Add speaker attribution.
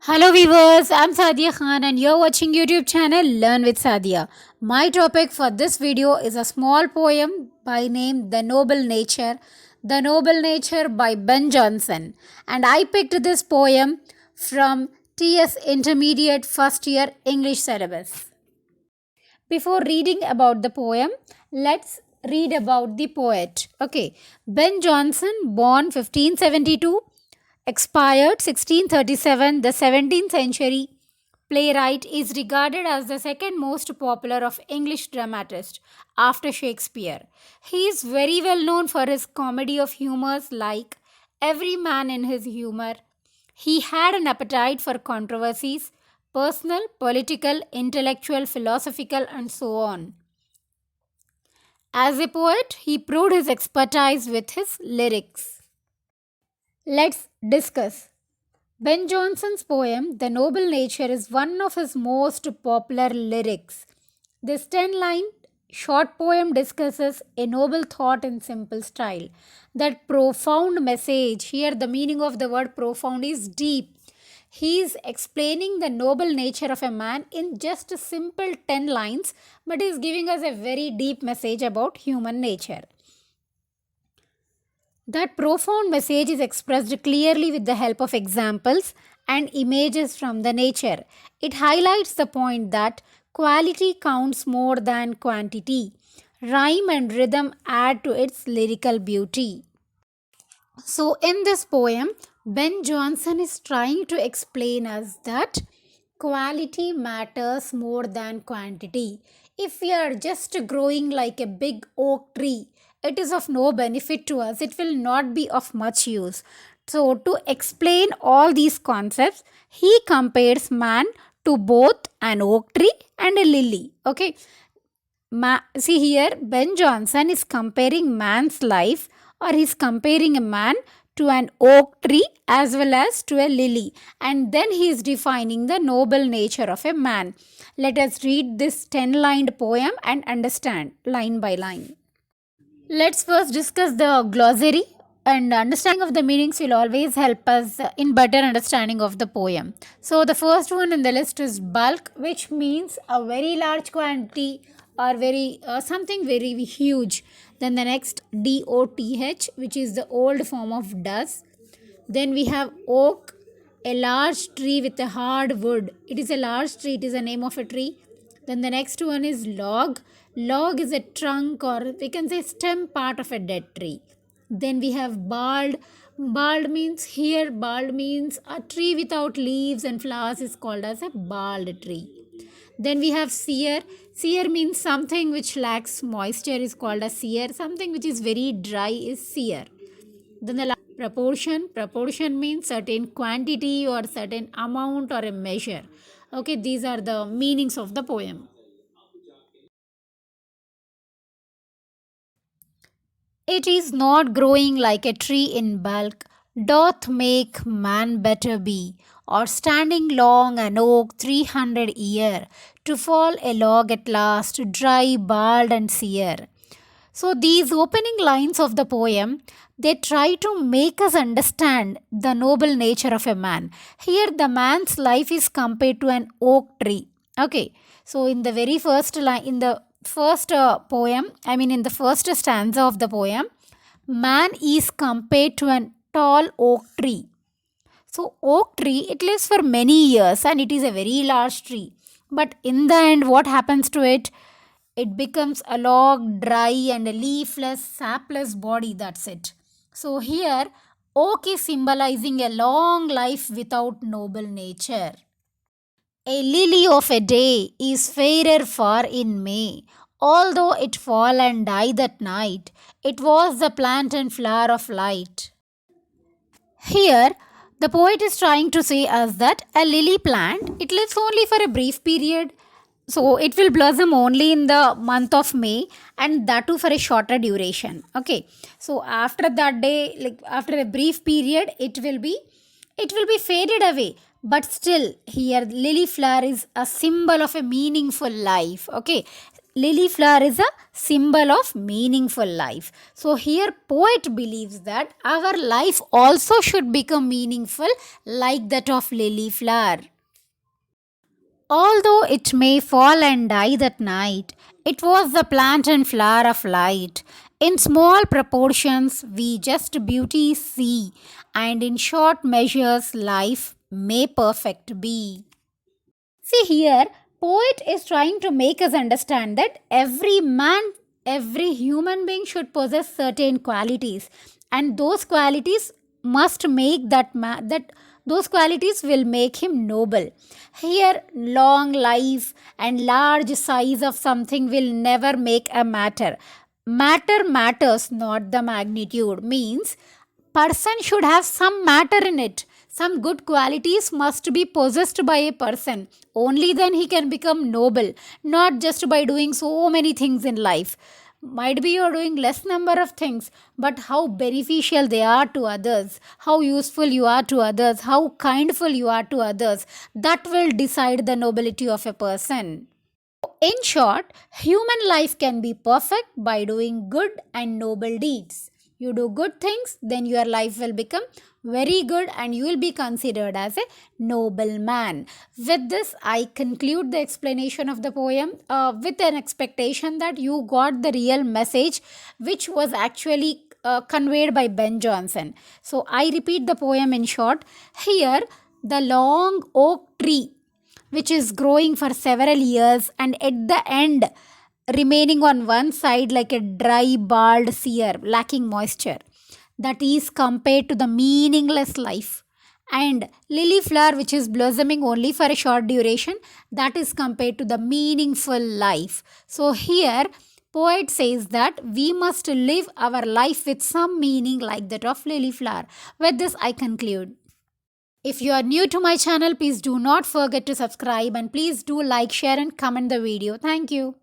Speaker 1: Hello viewers, I'm Sadia Khan and you're watching YouTube channel Learn with Sadia. My topic for this video is a small poem by name The Noble Nature. The Noble Nature by Ben Jonson. And I picked this poem from TS Intermediate First Year English Syllabus. Before reading about the poem, let's read about the poet. Okay, Ben Jonson, born 1572, expired 1637, the 17th century playwright, is regarded as the second most popular of English dramatists after Shakespeare. He is very well known for his comedy of humors like Every Man in His Humor. He had an appetite for controversies, personal, political, intellectual, philosophical, and so on. As a poet, he proved his expertise with his lyrics. Let's discuss. Ben Jonson's poem, The Noble Nature, is one of his most popular lyrics. This 10-line short poem discusses a noble thought in simple style. That profound message, here the meaning of the word profound is deep. He is explaining the noble nature of a man in just a simple 10 lines, but is giving us a very deep message about human nature. That profound message is expressed clearly with the help of examples and images from the nature. It highlights the point that quality counts more than quantity. Rhyme and rhythm add to its lyrical beauty. So, in this poem, Ben Jonson is trying to explain us that quality matters more than quantity. If we are just growing like a big oak tree, it is of no benefit to us. It will not be of much use. So, to explain all these concepts, he compares man to both an oak tree and a lily. Okay, see here, Ben Jonson is comparing man's life, or he's comparing a man to an oak tree as well as to a lily, and then he is defining the noble nature of a man. Let us read this 10-lined poem and understand line by line. Let's first discuss the glossary, and understanding of the meanings will always help us in better understanding of the poem. So the first one in the list is bulk, which means a very large quantity or very something very huge. Then the next DOTH, which is the old form of does. Then we have oak, a large tree with a hard wood. It is a large tree, it is the name of a tree. Then the next one is log. Log is a trunk, or we can say stem part of a dead tree. Then we have bald. Bald means a tree without leaves and flowers is called as a bald tree. Then we have sear. Sear means something which lacks moisture is called as sear. Something which is very dry is sear. Then the last proportion. Proportion means certain quantity or certain amount or a measure. Okay, these are the meanings of the poem. It is not growing like a tree in bulk, doth make man better be, or standing long an oak 300 year, to fall a log at last, dry, bald, and sere. So these opening lines of the poem, they try to make us understand the noble nature of a man. Here the man's life is compared to an oak tree. Okay, so in the very first line, in the first poem, in the first stanza of the poem, man is compared to an tall oak tree. So oak tree, it lives for many years and it is a very large tree. But in the end, what happens to it? It becomes a log, dry and a leafless, sapless body. That's it. So here, oak is symbolizing a long life without noble nature. A lily of a day is fairer far in May. Although it fall and die that night, it was the plant and flower of light. Here, the poet is trying to say us that a lily plant, it lives only for a brief period. So it will blossom only in the month of May, and that too for a shorter duration. Okay. So after that day, like after a brief period, it will be faded away. But still, here lily flower is a symbol of a meaningful life. Okay. lily flower is a symbol of meaningful life. So here poet believes that our life also should become meaningful like that of lily flower. Although it may fall and die that night, it was the plant and flower of light. In small proportions, we just beauty see, and in short measures, life may perfect be. See here, poet is trying to make us understand that every man, every human being should possess certain qualities, and those qualities must make that those qualities will make him noble. Here, long life and large size of something will never make a matter. Matter matters, not the magnitude. Means person should have some matter in it. Some good qualities must be possessed by a person. Only then he can become noble, not just by doing so many things in life. Might be you're doing less number of things, but how beneficial they are to others, how useful you are to others, how kindful you are to others, that will decide the nobility of a person. In short, human life can be perfect by doing good and noble deeds. You do good things, then your life will become very good and you will be considered as a noble man. With this, I conclude the explanation of the poem with an expectation that you got the real message which was actually conveyed by Ben Jonson. So, I repeat the poem in short. Here, the long oak tree which is growing for several years and at the end remaining on one side like a dry bald sear lacking moisture, that is compared to the meaningless life, and lily flower which is blossoming only for a short duration, that is compared to the meaningful life. So here poet says that we must live our life with some meaning like that of lily flower. With this I conclude. If you are new to my channel, please do not forget to subscribe and please do like, share and comment the video. Thank you.